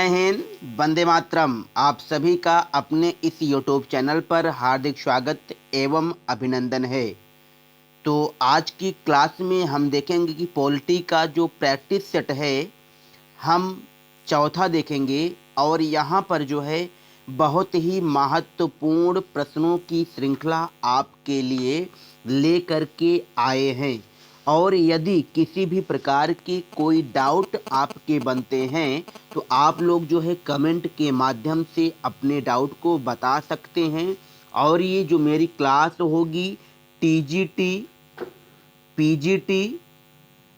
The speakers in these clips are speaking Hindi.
जय हिंद, वंदे मातरम। आप सभी का अपने इस यूट्यूब चैनल पर हार्दिक स्वागत एवं अभिनंदन है। तो आज की क्लास में हम देखेंगे कि पॉलिटी का जो प्रैक्टिस सेट है हम चौथा देखेंगे और यहाँ पर जो है बहुत ही महत्वपूर्ण प्रश्नों की श्रृंखला आपके लिए लेकर के आए हैं। और यदि किसी भी प्रकार के कोई डाउट आपके बनते हैं तो आप लोग जो है कमेंट के माध्यम से अपने डाउट को बता सकते हैं। और ये जो मेरी क्लास होगी टीजीटी, पीजीटी,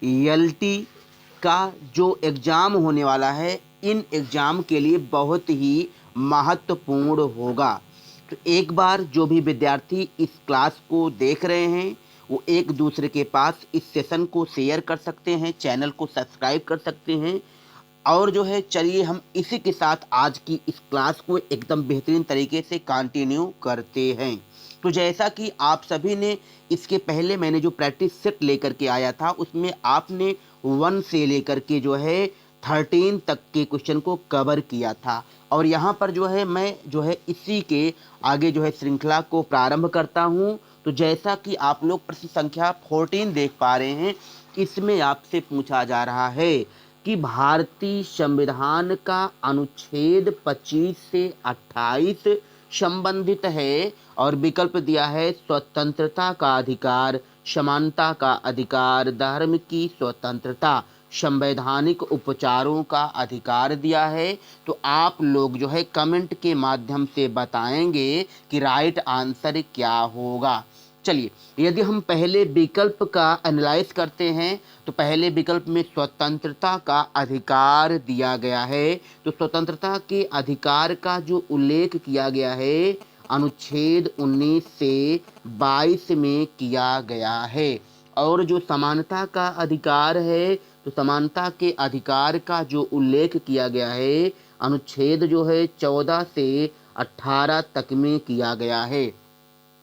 एलटी का जो एग्ज़ाम होने वाला है, इन एग्ज़ाम के लिए बहुत ही महत्वपूर्ण होगा। तो एक बार जो भी विद्यार्थी इस क्लास को देख रहे हैं वो एक दूसरे के पास इस सेशन को शेयर कर सकते हैं, चैनल को सब्सक्राइब कर सकते हैं। और जो है चलिए हम इसी के साथ आज की इस क्लास को एकदम बेहतरीन तरीके से कंटिन्यू करते हैं। तो जैसा कि आप सभी ने इसके पहले मैंने जो प्रैक्टिस सेट लेकर के आया था उसमें आपने 1 से लेकर के जो है 13 तक के क्वेश्चन को कवर किया था। और यहाँ पर जो है मैं जो है इसी के आगे जो है श्रृंखला को प्रारंभ करता हूँ। तो जैसा कि आप लोग प्रश्न संख्या 14 देख पा रहे हैं, इसमें आपसे पूछा जा रहा है कि भारतीय संविधान का अनुच्छेद 25 से 28 संबंधित है। और विकल्प दिया है स्वतंत्रता का अधिकार, समानता का अधिकार, धर्म की स्वतंत्रता, संवैधानिक उपचारों का अधिकार दिया है। तो आप लोग जो है कमेंट के माध्यम से बताएंगे कि राइट आंसर क्या होगा। चलिए, यदि हम पहले विकल्प का एनालाइज करते हैं तो पहले विकल्प में स्वतंत्रता का अधिकार दिया गया है। तो स्वतंत्रता के अधिकार का जो उल्लेख किया गया है अनुच्छेद 19 से 22 में किया गया है। और जो समानता का अधिकार है तो समानता के अधिकार का जो उल्लेख किया गया है अनुच्छेद जो है 14 से 18 तक में किया गया है।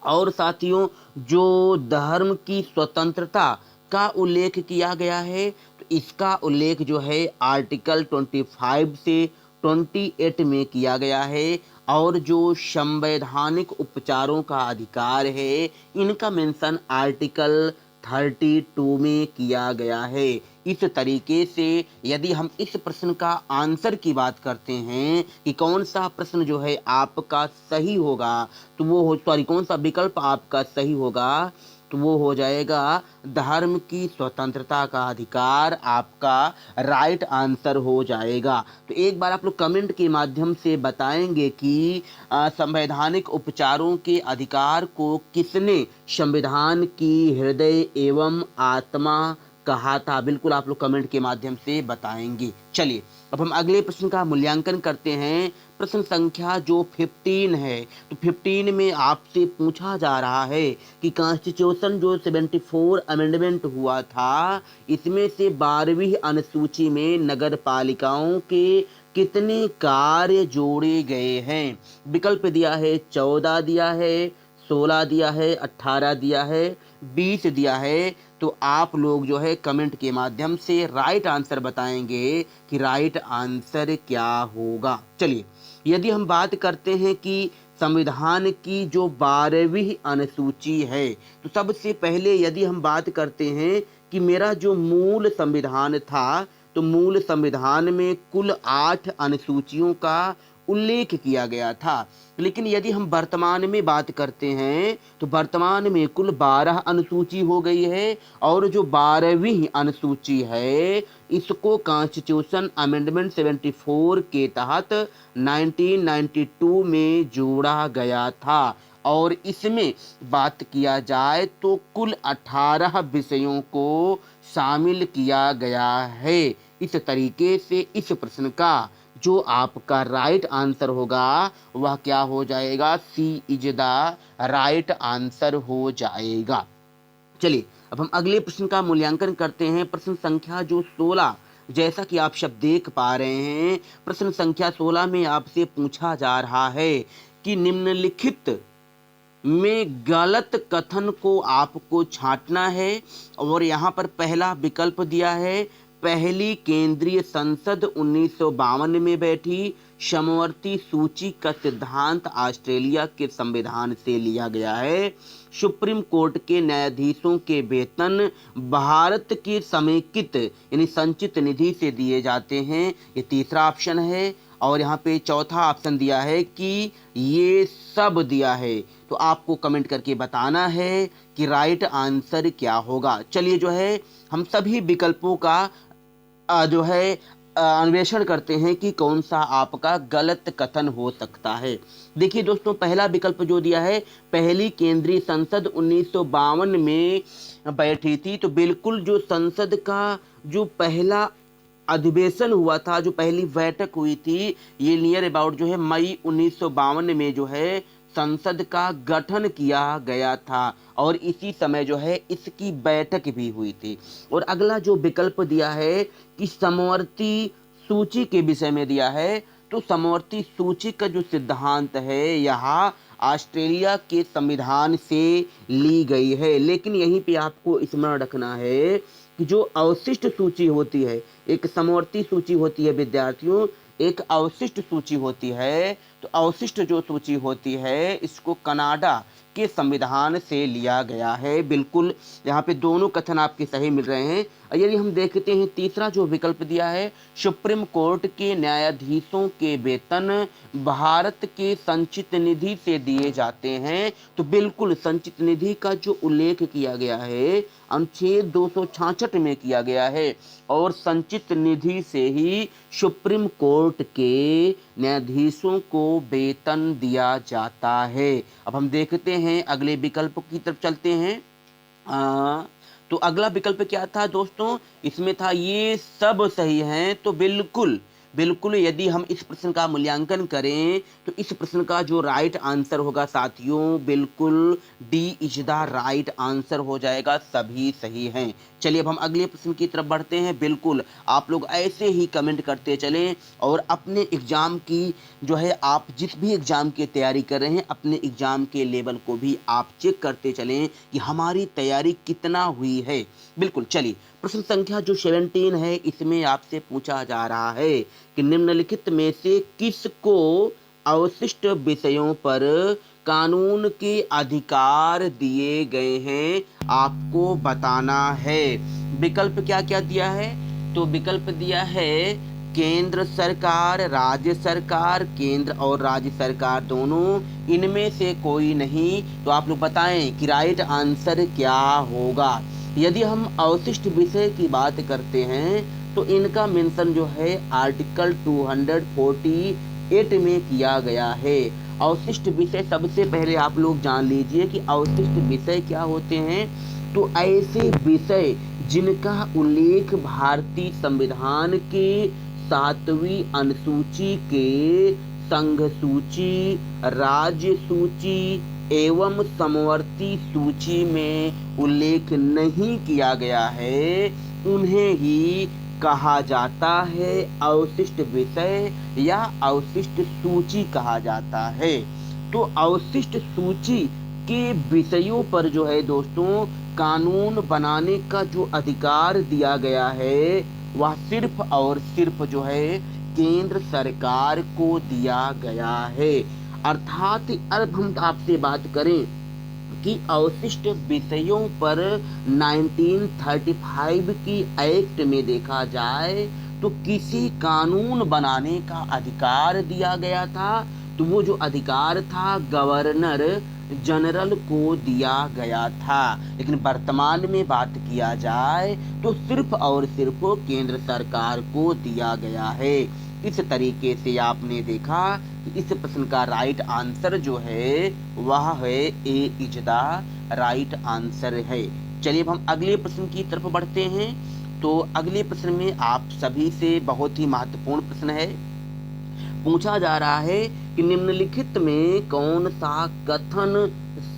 और साथियों, जो धर्म की स्वतंत्रता का उल्लेख किया गया है तो इसका उल्लेख जो है आर्टिकल 25 से 28 में किया गया है। और जो संवैधानिक उपचारों का अधिकार है इनका मेंशन आर्टिकल 32 में किया गया है। इस तरीके से यदि हम इस प्रश्न का आंसर की बात करते हैं कि कौन सा प्रश्न जो है आपका सही होगा तो वो कौन सा विकल्प आपका सही होगा तो वो हो जाएगा धर्म की स्वतंत्रता का अधिकार आपका राइट आंसर हो जाएगा। तो एक बार आप लोग कमेंट के माध्यम से बताएंगे कि संवैधानिक उपचारों के अधिकार को किसने संविधान की हृदय एवं आत्मा कहा था। बिल्कुल आप लोग कमेंट के माध्यम से बताएंगे। चलिए अब हम अगले प्रश्न का मूल्यांकन करते हैं। प्रश्न संख्या जो 15 है तो 15 में आपसे पूछा जा रहा है कि कॉन्स्टिट्यूशन जो 74 अमेंडमेंट हुआ था इसमें से 12वीं अनुसूची में नगर पालिकाओं के कितने कार्य जोड़े गए हैं। विकल्प दिया है 14 दिया है, 16 दिया है, 18 दिया है, 20 दिया है। तो आप लोग जो है कमेंट के माध्यम से राइट आंसर बताएंगे कि राइट आंसर क्या होगा। चलिए, यदि हम बात करते हैं कि संविधान की जो 12वीं अनुसूची है तो सबसे पहले यदि हम बात करते हैं कि मेरा जो मूल संविधान था तो मूल संविधान में कुल 8 अनुसूचियों का उल्लेख किया गया था। लेकिन यदि हम वर्तमान में बात करते हैं तो वर्तमान में कुल 12 अनुसूची हो गई है। और जो 12वीं अनुसूची है इसको कॉन्स्टिट्यूशन अमेंडमेंट 74 के तहत 1992 में जोड़ा गया था। और इसमें बात किया जाए तो कुल 18 विषयों को शामिल किया गया है। इस तरीके से इस प्रश्न का जो आपका राइट आंसर होगा वह क्या हो जाएगा, सी इज द राइट आंसर हो जाएगा। चलिए अब हम अगले प्रश्न का मूल्यांकन करते हैं। प्रश्न संख्या जो 16, जैसा कि आप सब देख पा रहे हैं प्रश्न संख्या 16 में आपसे पूछा जा रहा है कि निम्नलिखित में गलत कथन को आपको छांटना है। और यहाँ पर पहला विकल्प दिया है पहली केंद्रीय संसद 1952 में बैठी। समवर्ती सूची का सिद्धांत ऑस्ट्रेलिया के संविधान से लिया गया है। सुप्रीम कोर्ट के न्यायाधीशों के वेतन भारत के समेकित यानी संचित निधि से दिए जाते हैं। ये तीसरा ऑप्शन है। और यहाँ पे चौथा ऑप्शन दिया है कि ये सब दिया है। तो आपको कमेंट करके बताना है कि राइट आंसर क्या होगा। चलिए जो है हम सभी विकल्पों का जो है अन्वेषण करते हैं कि कौन सा आपका गलत कथन हो सकता है। देखिए दोस्तों, पहला विकल्प जो दिया है, पहली केंद्रीय संसद 1952 में बैठी थी, तो बिल्कुल जो संसद का जो पहला अधिवेशन हुआ था, जो पहली बैठक हुई थी, ये नियर अबाउट जो है मई 1952 में जो है संसद का गठन किया गया था और इसी समय जो है इसकी बैठक भी हुई थी। और अगला जो विकल्प दिया है कि समवर्ती सूची के विषय में दिया है, तो समवर्ती सूची का जो सिद्धांत है यहाँ ऑस्ट्रेलिया के संविधान से ली गई है। लेकिन यहीं पे आपको स्मरण रखना है कि जो अवशिष्ट सूची होती है, एक समवर्ती सूची होती है विद्यार्थियों, एक अवशिष्ट सूची होती है। तो अवशिष्ट जो सूची होती है इसको कनाडा के संविधान से लिया गया है। बिल्कुल यहाँ पे दोनों कथन आपके सही मिल रहे हैं। यदि हम देखते हैं तीसरा जो विकल्प दिया है, सुप्रीम कोर्ट के न्यायाधीशों के वेतन भारत के संचित निधि से दिए जाते हैं, तो बिल्कुल संचित निधि का जो उल्लेख किया गया है अनुच्छेद 266 में किया गया है और संचित निधि से ही सुप्रीम कोर्ट के न्यायाधीशों को वेतन दिया जाता है। अब हम देखते हैं अगले विकल्प की तरफ चलते हैं। तो अगला विकल्प क्या था दोस्तों, इसमें था ये सब सही हैं। तो बिल्कुल बिल्कुल यदि हम इस प्रश्न का मूल्यांकन करें तो इस प्रश्न का जो राइट आंसर होगा साथियों, बिल्कुल D is the right answer हो जाएगा, सभी सही हैं। चलिए अब हम अगले प्रश्न की तरफ बढ़ते हैं। बिल्कुल आप लोग ऐसे ही कमेंट करते चलें और अपने एग्जाम की जो है, आप जिस भी एग्जाम की तैयारी कर रहे हैं अपने एग्जाम के लेवल को भी आप चेक करते चलें कि हमारी तैयारी कितना हुई है। बिल्कुल चलिए प्रश्न संख्या जो 17 है, इसमें आपसे पूछा जा रहा है कि निम्नलिखित में से किसको अवशिष्ट विषयों पर कानून के अधिकार दिए गए हैं, आपको बताना है। विकल्प क्या क्या दिया है, तो विकल्प दिया है केंद्र सरकार, राज्य सरकार, केंद्र और राज्य सरकार दोनों, इनमें से कोई नहीं। तो आप लोग बताएं कि राइट आंसर क्या होगा। यदि हम अवशिष्ट विषय की बात करते हैं तो इनका मेंशन जो है आर्टिकल 248 में किया गया है। अवशिष्ट विषय सबसे पहले आप लोग जान लीजिए कि अवशिष्ट विषय क्या होते हैं। तो ऐसे विषय जिनका उल्लेख भारतीय संविधान के 7वीं अनुसूची के संघ सूची, राज्य सूची एवं समवर्ती सूची में उल्लेख नहीं किया गया है, उन्हें ही कहा जाता है अवशिष्ट विषय या अवशिष्ट सूची कहा जाता है। तो अवशिष्ट सूची के विषयों पर जो है दोस्तों कानून बनाने का जो अधिकार दिया गया है वह सिर्फ और सिर्फ जो है केंद्र सरकार को दिया गया है। अर्थात अब हम आपसे बात करें कि अवशिष्ट विषयों पर 1935 की एक्ट में देखा जाए तो किसी कानून बनाने का अधिकार दिया गया था, तो वो जो अधिकार था गवर्नर जनरल को दिया गया था। लेकिन वर्तमान में बात किया जाए तो सिर्फ और सिर्फ केंद्र सरकार को दिया गया है। इस तरीके से आपने देखा कि इस प्रश्न का राइट आंसर जो है वह है ए इज द राइट आंसर है। चलिए अब हम अगले प्रश्न की तरफ बढ़ते हैं। तो अगले प्रश्न में आप सभी से बहुत ही महत्वपूर्ण प्रश्न है। पूछा जा रहा है कि निम्नलिखित में कौन सा कथन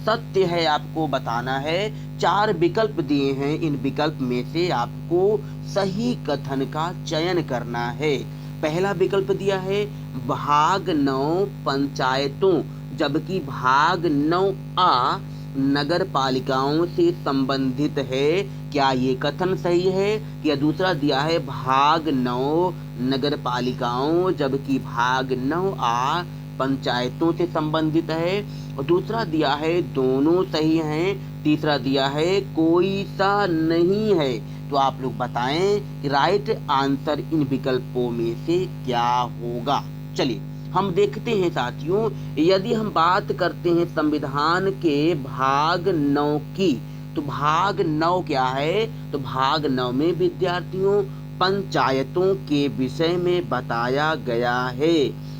सत्य है, आपको बताना है। 4 विकल्प दिए हैं, इन विकल्प में से आपको सही कथन का चयन करना है। पहला विकल्प दिया है भाग 9 पंचायतों, जबकि भाग 9A नगर पालिकाओं से संबंधित है। क्या ये कथन सही है? या दूसरा दिया है भाग 9 नगर पालिकाओं, जबकि भाग 9A पंचायतों से संबंधित है। और दूसरा दिया है दोनों सही हैं। तीसरा दिया है कोई सा नहीं है। तो आप लोग बताएं कि राइट आंसर इन विकल्पों में से क्या होगा। चलिए हम देखते हैं साथियों, यदि हम बात करते हैं संविधान के भाग 9 की, तो भाग 9 क्या है? तो भाग 9 में विद्यार्थियों पंचायतों के विषय में बताया गया है।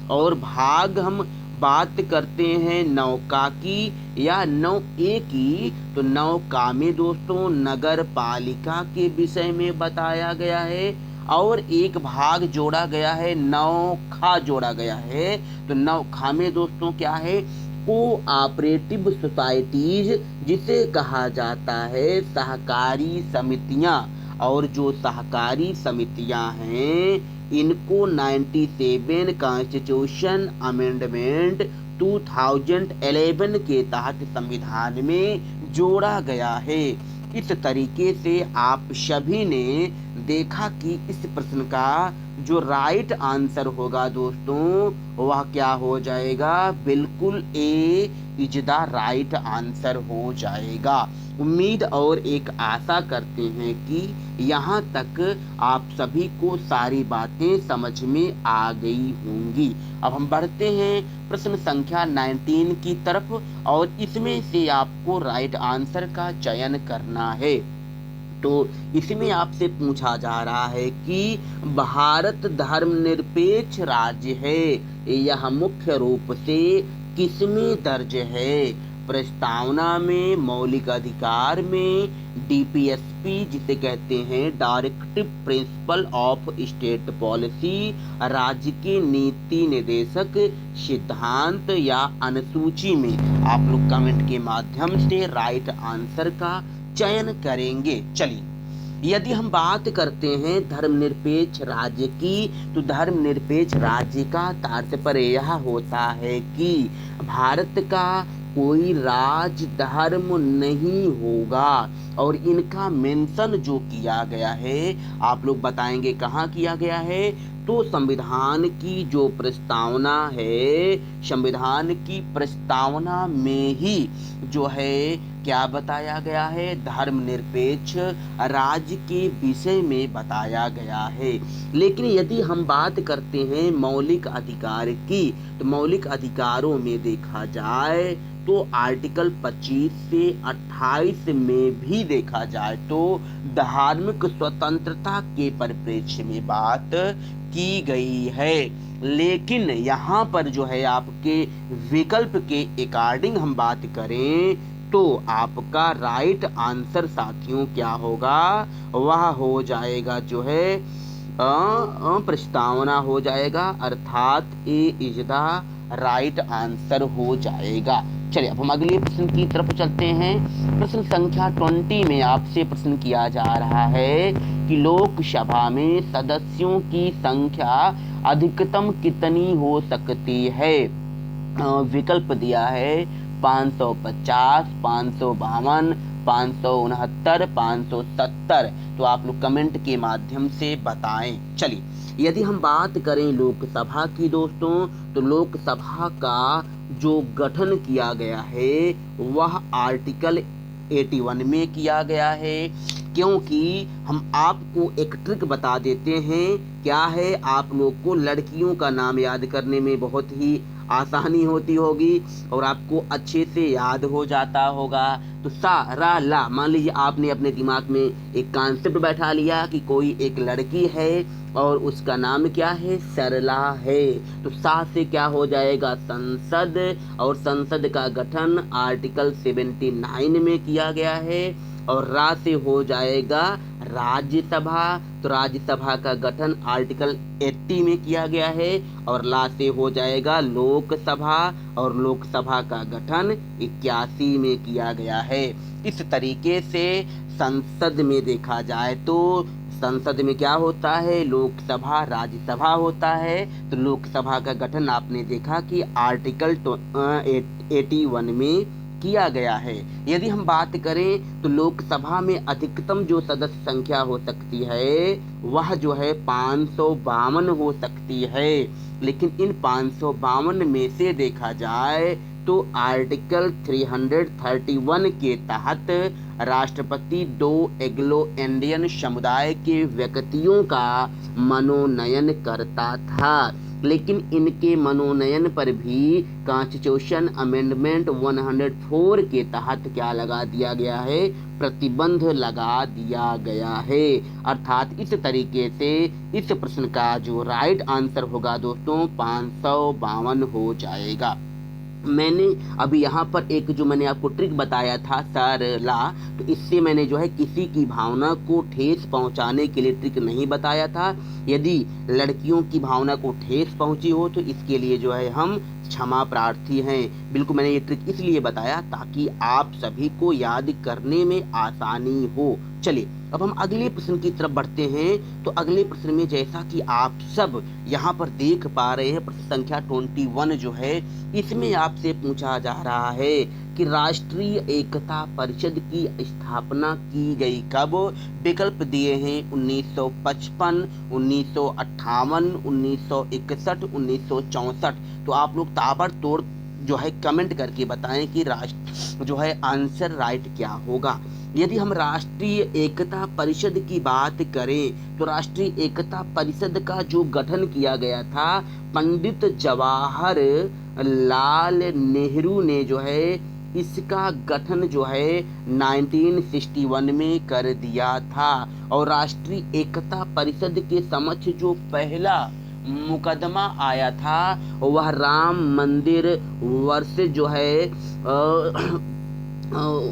और भाग हम बात करते हैं 9 की या 9A की, तो 9 में दोस्तों नगर पालिका के विषय में बताया गया है। और एक भाग जोड़ा गया है, 9 जोड़ा गया है। तो 9 में दोस्तों क्या है? कोऑपरेटिव सोसाइटीज, जिसे कहा जाता है सहकारी समितियां। और जो सहकारी समितियां हैं इनको 97 कॉन्स्टिट्यूशन अमेंडमेंट 2011 के तहत संविधान में जोड़ा गया है। इस तरीके से आप सभी ने देखा कि इस प्रश्न का जो राइट आंसर होगा दोस्तों वह क्या हो जाएगा? बिल्कुल ए इज द राइट आंसर हो जाएगा। उम्मीद और एक आशा करते हैं कि यहाँ तक आप सभी को सारी बातें समझ में आ गई होंगी। अब हम बढ़ते हैं प्रश्न संख्या 19 की तरफ, और इसमें से आपको राइट आंसर का चयन करना है। तो इसमें आपसे पूछा जा रहा है कि भारत धर्मनिरपेक्ष राज्य है, यह मुख्य रूप से किसमें दर्ज है? प्रस्तावना में, मौलिक अधिकार में, DPSP जिसे कहते हैं directive principle of state policy, राज्य के नीति निर्देशक सिद्धांत, या अनुसूची में? आप लोग कमेंट के माध्यम से राइट आंसर का चयन करेंगे। चलिए यदि हम बात करते हैं धर्मनिरपेक्ष राज्य की, तो धर्मनिरपेक्ष राज्य का तात्पर्य यह होता है कि भारत का कोई राज धर्म नहीं होगा। और इनका मेंशन जो किया गया है, आप लोग बताएंगे कहाँ किया गया है? तो संविधान की जो प्रस्तावना है, संविधान की प्रस्तावना में ही जो है क्या बताया गया है? धर्मनिरपेक्ष राज्य के विषय में बताया गया है। लेकिन यदि हम बात करते हैं मौलिक अधिकार की, तो मौलिक अधिकारों में देखा जाए तो आर्टिकल 25 से 28 में भी देखा जाए तो धार्मिक स्वतंत्रता के परिप्रेक्ष्य में बात की गई है। लेकिन यहाँ पर जो है आपके विकल्प के अकॉर्डिंग हम बात करें तो आपका राइट आंसर साथियों क्या होगा? वह हो जाएगा जो है प्रस्तावना हो जाएगा, अर्थात ए इज द राइट आंसर हो जाएगा। चलिए अब हम अगले प्रश्न की तरफ चलते हैं। प्रश्न संख्या 20 में आपसे प्रश्न किया जा रहा है कि लोकसभा में सदस्यों की संख्या अधिकतम कितनी हो सकती है? विकल्प दिया है 550, 552, 569, 570। तो आप लोग कमेंट के माध्यम से बताएं। चलिए यदि हम बात करें लोकसभा की दोस्तों, तो लोकसभा का जो गठन किया गया है वह आर्टिकल 81 में किया गया है। क्योंकि हम आपको एक ट्रिक बता देते हैं, क्या है? आप लोग को लड़कियों का नाम याद करने में बहुत ही आसानी होती होगी और आपको अच्छे से याद हो जाता होगा। तो सा रा ला, मान लीजिए आपने अपने दिमाग में एक कॉन्सेप्ट बैठा लिया कि कोई एक लड़की है और उसका नाम क्या है? सरला है। तो सा से क्या हो जाएगा? संसद, और संसद का गठन आर्टिकल 79 में किया गया है। और रा से हो जाएगा राज्यसभा, तो राज्यसभा का गठन आर्टिकल 80 में किया गया है। और ला से हो जाएगा लोकसभा, और लोकसभा का गठन 81 में किया गया है। इस तरीके से संसद में देखा जाए तो संसद में क्या होता है? लोकसभा, राज्यसभा होता है। तो लोकसभा का गठन आपने देखा कि आर्टिकल 81 में किया गया है। यदि हम बात करें तो लोकसभा में अधिकतम जो सदस्य संख्या हो सकती है वह जो है 552 हो सकती है। लेकिन इन 552 में से देखा जाए तो आर्टिकल 331 के तहत राष्ट्रपति 2 एंग्लो इंडियन समुदाय के व्यक्तियों का मनोनयन करता था। लेकिन इनके मनोनयन पर भी कॉन्स्टिट्यूशन अमेंडमेंट 104 के तहत क्या लगा दिया गया है, प्रतिबंध लगा दिया गया है। अर्थात इस तरीके से इस प्रश्न का जो राइट आंसर होगा दोस्तों 552 हो जाएगा। मैंने अभी यहाँ पर एक जो मैंने आपको ट्रिक बताया था सरला, तो इससे मैंने जो है किसी की भावना को ठेस पहुँचाने के लिए ट्रिक नहीं बताया था। यदि लड़कियों की भावना को ठेस पहुँची हो तो इसके लिए जो है हम क्षमा प्रार्थी हैं। बिल्कुल मैंने ये ट्रिक इसलिए बताया ताकि आप सभी को याद करने में आसानी हो। चलिए अब हम अगले प्रश्न की तरफ बढ़ते हैं। तो अगले प्रश्न में जैसा कि आप सब यहाँ पर देख पा रहे हैं, प्रश्न संख्या 21 जो है इसमें आपसे पूछा जा रहा है कि राष्ट्रीय एकता परिषद की स्थापना की गई कब। विकल्प दिए हैं 1955, 1958, 1961, 1964। तो आप लोग ताबड़तोड़ जो है कमेंट करके बताएं कि राष्ट्र जो है आंसर राइट क्या होगा। यदि हम राष्ट्रीय एकता परिषद की बात करें तो राष्ट्रीय एकता परिषद का जो गठन किया गया था पंडित जवाहर लाल नेहरू ने जो है इसका गठन जो है 1961 में कर दिया था। और राष्ट्रीय एकता परिषद के समक्ष जो पहला मुकदमा आया था वह राम मंदिर वर्सेस जो है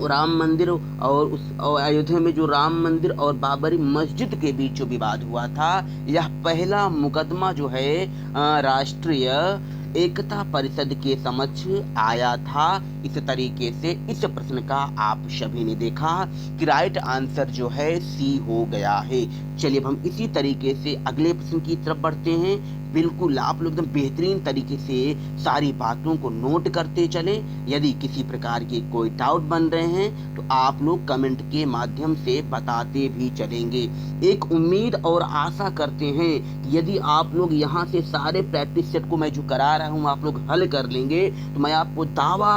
राम मंदिर और उस अयोध्या में जो राम मंदिर और बाबरी मस्जिद के बीच जो विवाद हुआ था, यह पहला मुकदमा जो है राष्ट्रीय एकता परिषद के समक्ष आया था। इस तरीके से इस प्रश्न का आप सभी ने देखा कि राइट आंसर जो है सी हो गया है। चलिए अब हम इसी तरीके से अगले प्रश्न की तरफ बढ़ते हैं। बिल्कुल आप लोग एकदम बेहतरीन तरीके से सारी बातों को नोट करते चलें। यदि किसी प्रकार के कोई डाउट बन रहे हैं तो आप लोग कमेंट के माध्यम से बताते भी चलेंगे। एक उम्मीद और आशा करते हैं कि यदि आप लोग यहाँ से सारे प्रैक्टिस सेट को मैं जो करा रहा हूँ आप लोग हल कर लेंगे तो मैं आपको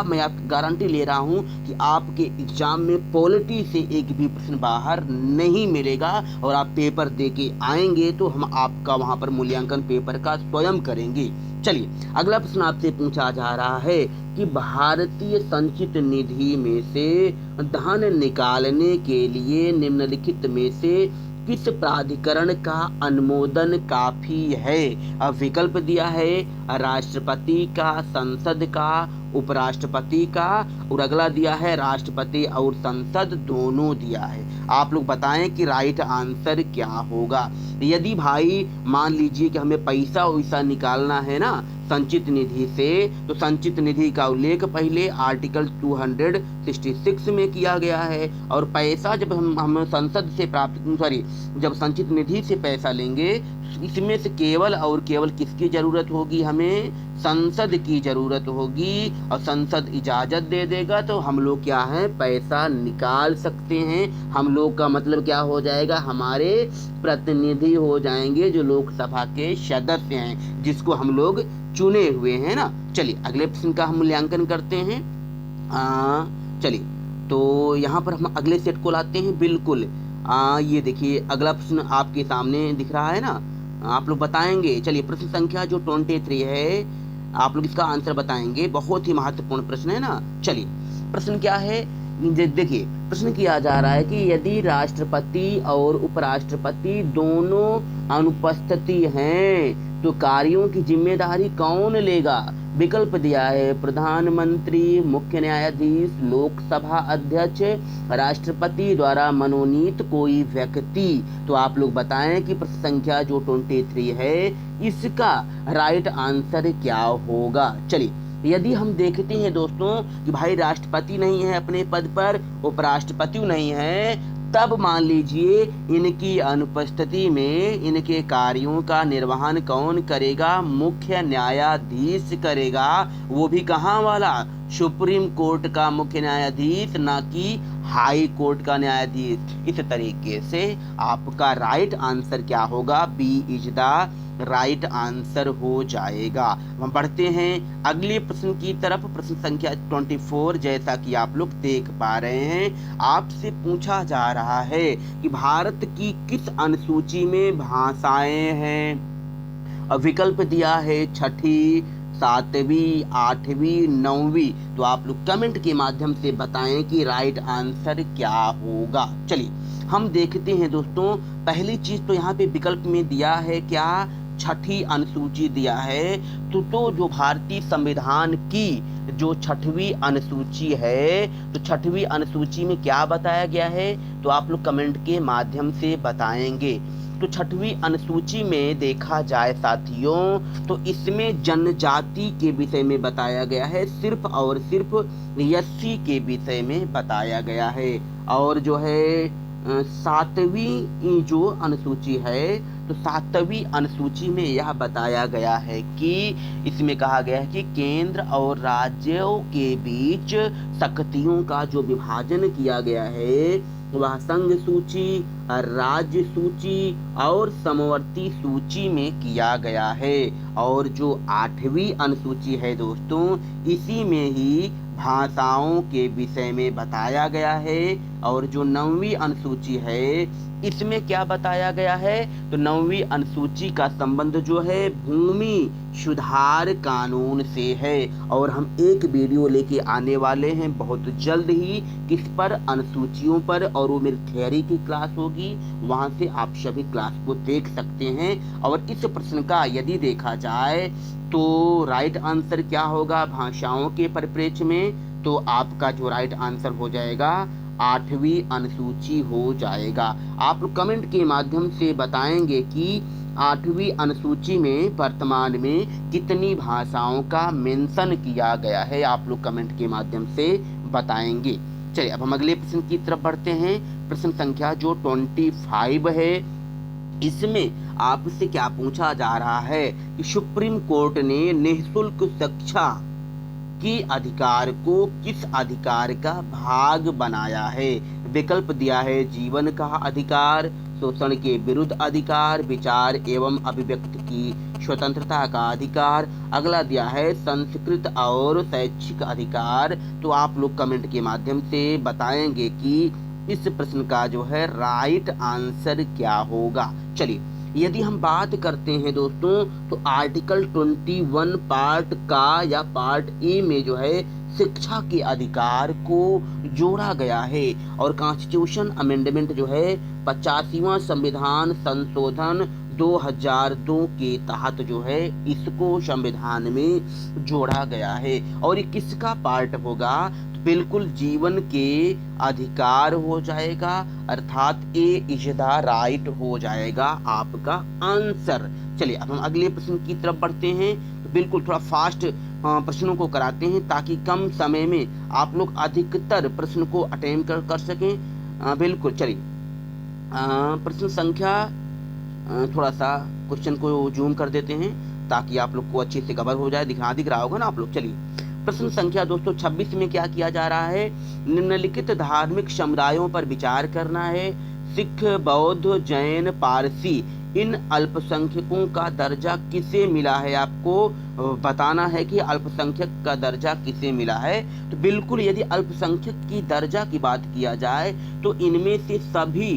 मैं आपकी गारंटी ले रहा हूँ कि आपके एग्जाम में पॉलिटी से एक भी प्रश्न बाहर नहीं मिलेगा। और आप पेपर दे के आएंगे तो हम आपका वहाँ पर मूल्यांकन पेपर का स्वयं करेंगे। चलिए अगला प्रश्न आपसे पूछा जा रहा है कि भारतीय संचित निधि में से धन निकालने के लिए निम्नलिखित में से किस प्राधिकरण का अनुमोदन काफी है। अब विकल्प दिया है राष्ट्रपति का, संसद का, उपराष्ट्रपति का, और अगला दिया है राष्ट्रपति और संसद दोनों दिया है। आप लोग बताएं कि राइट आंसर क्या होगा। यदि भाई मान लीजिए कि हमें पैसा वैसा निकालना है ना संचित निधि से, तो संचित निधि का उल्लेख पहले आर्टिकल 266 में किया गया है। और पैसा जब हम संसद से जब संचित निधि से पैसा लेंगे इसमें से केवल और केवल किसकी जरूरत होगी, हमें संसद की जरूरत होगी। और संसद इजाजत दे देगा तो हम लोग क्या है पैसा निकाल सकते हैं। हम लोग का मतलब क्या हो जाएगा, हमारे प्रतिनिधि हो जाएंगे जो लोकसभा के सदस्य हैं जिसको हम लोग चुने हुए हैं ना। चलिए अगले प्रश्न का हम मूल्यांकन करते हैं। चलिए तो यहाँ पर हम अगले सेट को लाते हैं। बिल्कुल ये देखिए अगला प्रश्न आपके सामने दिख रहा है ना, आप लोग बताएंगे। चलिए प्रश्न संख्या जो 23 है आप लोग इसका आंसर बताएंगे। बहुत ही महत्वपूर्ण प्रश्न है ना। चलिए प्रश्न क्या है, देखिए प्रश्न किया जा रहा है कि यदि राष्ट्रपति और उपराष्ट्रपति दोनों अनुपस्थिति हैं तो कार्यों की जिम्मेदारी कौन लेगा। विकल्प दिया है प्रधानमंत्री, मुख्य न्यायाधीश, लोकसभा अध्यक्ष, राष्ट्रपति द्वारा मनोनीत कोई व्यक्ति। तो आप लोग बताएं कि प्रश्न संख्या जो 23 है इसका राइट आंसर क्या होगा। चलिए यदि हम देखते हैं दोस्तों कि भाई राष्ट्रपति नहीं है अपने पद पर, उपराष्ट्रपति नहीं है, तब मान लीजिए इनकी अनुपस्थिति में इनके कार्यों का निर्वहन कौन करेगा, मुख्य न्यायाधीश करेगा। वो भी कहाँ वाला, सुप्रीम कोर्ट का मुख्य न्यायाधीश, ना कि हाई कोर्ट का न्यायाधीश। इस तरीके से आपका राइट आंसर क्या होगा, B is the right answer हो जाएगा। हम बढ़ते हैं अगले प्रश्न की तरफ। प्रश्न संख्या 24, जैसा कि आप लोग देख पा रहे हैं, आपसे पूछा जा रहा है कि भारत की किस अनुसूची में भाषाएं हैं। विकल्प दिया है छठी, सातवीं, आठवीं, नौवीं। तो आप लोग कमेंट के माध्यम से बताएं कि राइट आंसर क्या होगा। चलिए हम देखते हैं दोस्तों। पहली चीज तो यहाँ पे विकल्प में दिया है क्या, छठी अनुसूची दिया है। तो जो भारतीय संविधान की जो छठवीं अनुसूची है, तो छठवीं अनुसूची में क्या बताया गया है, तो आप लोग कमेंट के माध्यम से बताएंगे। तो छठवीं अनुसूची में देखा जाए साथियों, तो इसमें जनजाति के विषय में बताया गया है, सिर्फ और सिर्फ एससी के विषय में बताया गया है। और जो है सातवीं जो अनुसूची है, तो सातवीं अनुसूची में यह बताया गया है कि इसमें कहा गया है कि केंद्र और राज्यों के बीच शक्तियों का जो विभाजन किया गया है, वह संघ सूची, राज्य सूची और समवर्ती सूची में किया गया है। और जो आठवीं अनुसूची है दोस्तों, इसी में ही भाषाओं के विषय में बताया गया है। और जो नौवीं अनुसूची है, इसमें क्या बताया गया है, तो नौवीं अनुसूची का संबंध जो है भूमि सुधार कानून से है। और हम एक वीडियो लेके आने वाले हैं बहुत जल्द ही, किस पर, अनुसूचियों पर, और वो मेरी थियरी की क्लास होगी, वहां से आप सभी क्लास को देख सकते हैं। और इस प्रश्न का यदि देखा जाए तो राइट आंसर क्या होगा भाषाओं के परिप्रेक्ष्य में, तो आपका जो राइट आंसर हो जाएगा आठवीं अनुसूची हो जाएगा। आप लोग कमेंट के माध्यम से बताएंगे कि आठवीं अनुसूची में वर्तमान में कितनी भाषाओं का मेंशन किया गया है, आप लोग कमेंट के माध्यम से बताएंगे। चलिए अब हम अगले प्रश्न की तरफ बढ़ते हैं। प्रश्न संख्या जो 25 है, इसमें आपसे क्या पूछा जा रहा है कि सुप्रीम कोर्ट ने निःशुल्क शिक्षा की अधिकार को किस अधिकार का भाग बनाया है। विकल्प दिया है जीवन का अधिकार, शोषण के विरुद्ध अधिकार, विचार एवं अभिव्यक्ति की स्वतंत्रता का अधिकार। अगला दिया है संस्कृत और शैक्षिक अधिकार। तो आप लोग कमेंट के माध्यम से बताएंगे कि इस प्रश्न का जो है राइट आंसर क्या होगा। चलिए यदि हम बात करते हैं दोस्तों, तो आर्टिकल 21 पार्ट का या पार्ट ए में जो है शिक्षा के अधिकार को जोड़ा गया है। और कॉन्स्टिट्यूशन अमेंडमेंट जो है 85वां संविधान संशोधन 2002 के तहत जो है इसको संविधान में जोड़ा गया है। और ये किसका पार्ट होगा, बिल्कुल जीवन के अधिकार हो जाएगा, अर्थात ए इज द राइट हो जाएगा आपका आंसर। चलिए अब हम अगले प्रश्न की तरफ बढ़ते हैं। तो बिल्कुल थोड़ा फास्ट प्रश्नों को कराते हैं ताकि कम समय में आप लोग अधिकतर प्रश्न को अटेम्प्ट कर सकें। बिल्कुल चलिए प्रश्न संख्या थोड़ा सा क्वेश्चन को जूम कर देते हैं ताकि आप लोग को अच्छे से कवर हो जाए, दिख रहा होगा ना आप लोग। चलिए प्रश्न संख्या दोस्तों 26 में क्या किया जा रहा है, निम्नलिखित धार्मिक समुदायों पर विचार करना है। सिख, बौद्ध, जैन, पारसी, इन अल्पसंख्यकों का दर्जा किसे मिला है, आपको बताना है कि अल्पसंख्यक का दर्जा किसे मिला है। तो बिल्कुल यदि अल्पसंख्यक की दर्जा की बात किया जाए तो इनमें से सभी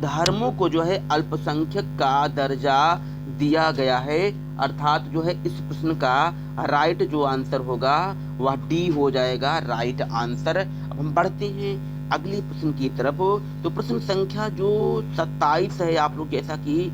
धर्मों को जो है अल्पसंख्यक का दर्जा दिया गया है, अर्थात जो है इस प्रश्न का राइट जो आंसर होगा वह डी हो जाएगा राइट आंसर। अब हम बढ़ते हैं अगली प्रश्न की तरफ। तो प्रश्न संख्या जो 27 है, आप लोग जैसा कि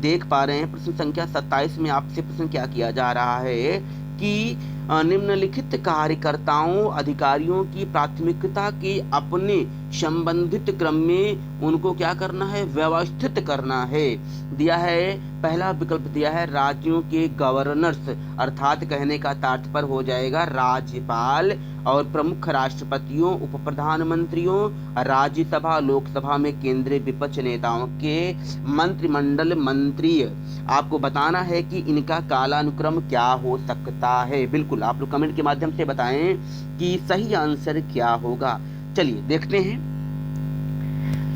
देख पा रहे हैं, प्रश्न संख्या 27 में आपसे प्रश्न क्या किया जा रहा है कि निम्नलिखित कार्यकर्ताओं अधिकारियों की प्राथमिकता के अपने संबंधित क्रम में उनको क्या करना है, व्यवस्थित करना है। दिया है पहला विकल्प दिया है राज्यों के गवर्नर्स, अर्थात कहने का तात्पर्य हो जाएगा राज्यपाल, और प्रमुख राष्ट्रपतियों, उप प्रधानमंत्रियों, राज्यसभा लोकसभा में केंद्रीय विपक्ष नेताओं के मंत्रिमंडल मंत्री। आपको बताना है कि इनका कालानुक्रम क्या हो सकता है। बिल्कुल बिल्कुल आप लोग कमेंट के माध्यम से बताएं कि सही आंसर क्या होगा। चलिए देखते हैं।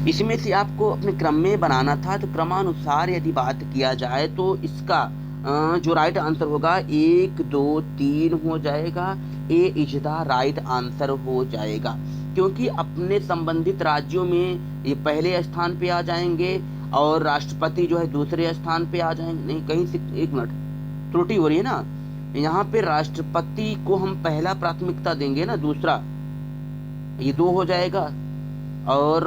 इसमें से आपको अपने क्रम में बनाना था, तो क्रमानुसार यदि बात किया जाए तो इसका जो राइट आंसर होगा 1 2 3 हो जाएगा। ए इज द राइट आंसर हो जाएगा, क्योंकि अपने संबंधित राज्यों में ये पहले स्थान पे आ जाएंगे और राष्ट्रपति जो है दूसरे स्थान पे आ जाएंगे। नहीं, कहीं से एक मिनट त्रुटि हो रही है ना, यहाँ पे राष्ट्रपति को हम पहला प्राथमिकता देंगे ना, दूसरा ये 2 हो जाएगा और